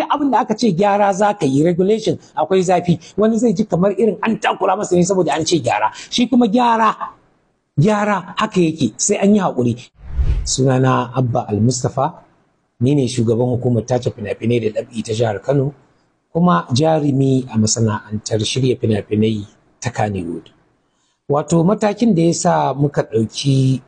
abin da aka ce gyara za ka yi regulation akwai zafi, wani zai ji kamar irin an takura masa ne saboda an ce gyara. Shi kuma gyara haka yake, sai an yi haƙuri. Sunana Abba Al-Mustapha, ni ne shugaban hukumar tace fina-finai da ɗab'i ta jihar Kano, kuma jarumi a masana'antar shirya fina-finai ta Kannywood. Wato matakin da ya sa muka ɗauki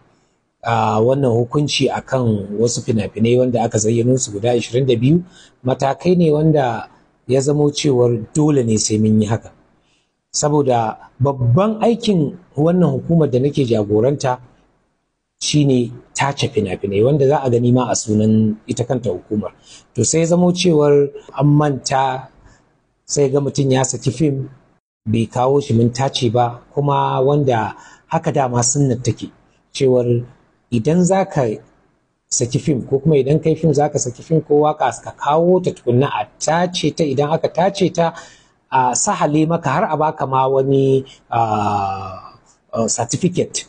wannan hukunci akan wasu fina-finai wanda aka zayyano su guda 22 matakai ne wanda ya zamo cewar dole ne sai mun yi haka, saboda babban aikin wannan hukumar da nake jagoranta shine tace fina-finai wanda za a gani ma a sunan ita kanta hukumar. To sai zamo cewar an manta, sai ga mutum ya saki fim bai kawo shi mun tace ba, kuma wanda haka dama sunnar take cewar idan za ka saki fim ko kuma idan kai fim za ka saki fim ko waka ka kawo ta tukunna a tace ta, idan aka tace ta a sahale maka har a baka ma wani certificate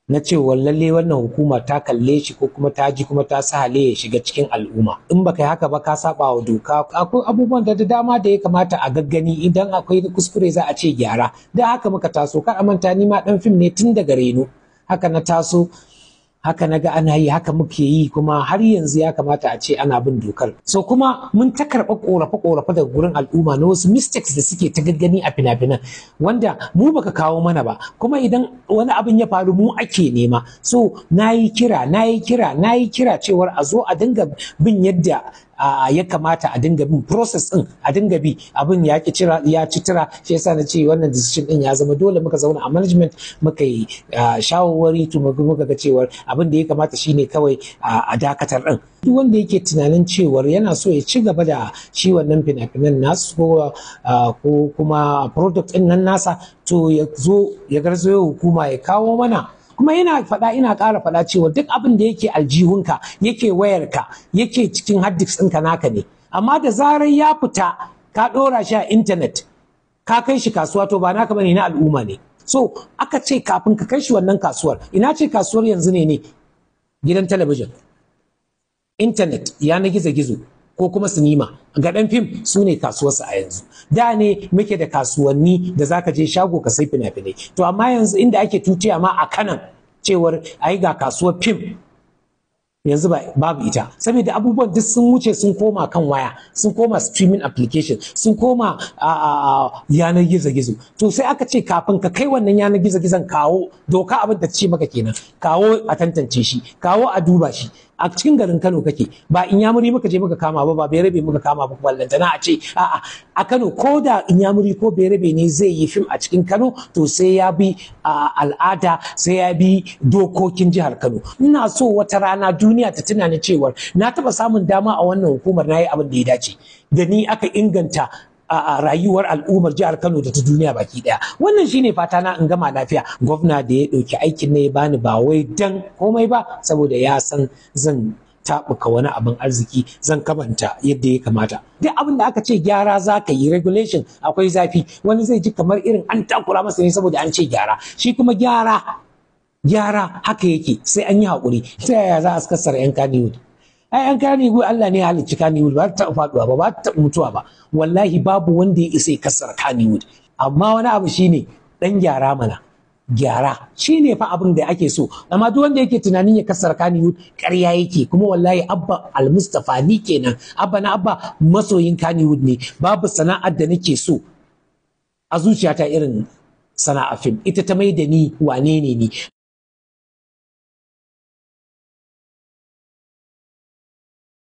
na cewa lalle wannan hukuma ta kalle shi ko kuma ta ji kuma ta sahale ya shiga cikin al'umma. In baka yi haka ba ka saba wa doka. Akwai abubuwan da dama da ya kamata a gaggani, idan akwai kuskure za a ce gyara. Da haka muka taso, kar a manta ni ma dan fim ne tun daga reno, haka na taso, haka na ga ana yi, haka muke yi, kuma har yanzu ya kamata a ce ana bin dokar. So kuma mun ta karɓa ƙorafe-ƙorafe daga gurin al'umma na wasu mistakes da suke ta gaggani a fina-finan wanda mu baka kawo mana ba, kuma idan wani abin ya faru mu ake nema. So na yi kira cewar a zo a dinga bin yadda ya kamata a dinga bin process din, a dinga bi. Abin ya ci tira, shi yasa na ce wannan decision din ya zama dole. Muka zauna a management muka yi shawarwari, to muka ga cewar abin da ya kamata shine kawai a dakatar din. Duk wanda yake tunanin cewar yana so ya ci gaba da shi wannan fina-finan nasu ko kuma product din nan nasa, to ya zo ya garzayo hukuma ya kawo mana. Kuma ina ƙara faɗa cewa duk abin da yake aljihunka, yake wayarka, yake cikin hard disk ɗinka naka ne, amma da zarar ya fita ka ɗora shi a intanet ka kai shi kasuwa, to ba naka bane, na al'umma ne. So aka ce kafin ka kai shi wannan kasuwar, ina ce kasuwar yanzu ne gidan talabijin, intanet, yanar gizo-gizo ko kuma sinima. Ga ɗan fim su ne kasuwarsa a yanzu. Da ne muke da kasuwanni da zaka je shago ka sai fina-finai, to amma yanzu inda ake tutiya ma a kanan cewar ai ga kasuwar fim, yanzu babu ita, saboda abubuwan duk sun wuce, sun koma kan waya, sun koma streaming application, sun koma yanar gizo-gizo. To sai aka ce kafin ka kai wannan yanar gizo-gizon, kawo doka, abin da ce maka kenan, kawo a tantance shi, kawo a duba shi. A cikin garin Kano kake, ba Inyamuri muka je muka kama ba Berebe muka kama ba, ballantana a ce a Kano ko da Inyamuri ko Berebe ne zai yi fim a cikin Kano, to sai ya bi al'ada, sai ya bi dokokin jihar Kano. Ina so wata rana duniya ta tuna ni cewar na taba samun dama a wannan hukumar, na yi abin da ya dace da ni, aka inganta a rayuwar al'ummar jihar Kano da ta duniya baki daya. Wannan shine fata na, in gama lafiya. Gwamna da ya dauki aikin ne ya bani ba wai dan komai ba, saboda ya san zan tabuka wani abin arziki, zan kamanta yadda ya kamata. Duk abin da aka ce gyara za ka yi, regulation akwai zafi, wani zai ji kamar irin an takura masa ne saboda an ce gyara. Shi kuma gyara haka yake, sai an yi haƙuri. Ta yaya za a kassara 'yan Kannywood? ai an Kannywood, Allah ne ya halicci Kannywood, ba ta faduwa ba ta mutuwa ba. Wallahi babu wanda ya isa ya kassara Kannywood. Amma wani abu shine dan gyara mana, gyara shine fa abin da ake so. Amma duk wanda yake tunanin ya kassara Kannywood, ƙarya yake. Kuma wallahi Abba Al-Mustapha ni kenan, Abba masoyin Kannywood ne. Babu sana'ar da nake so a zuciyata irin sana'a fim, ita ta mai da ni wane ne ni.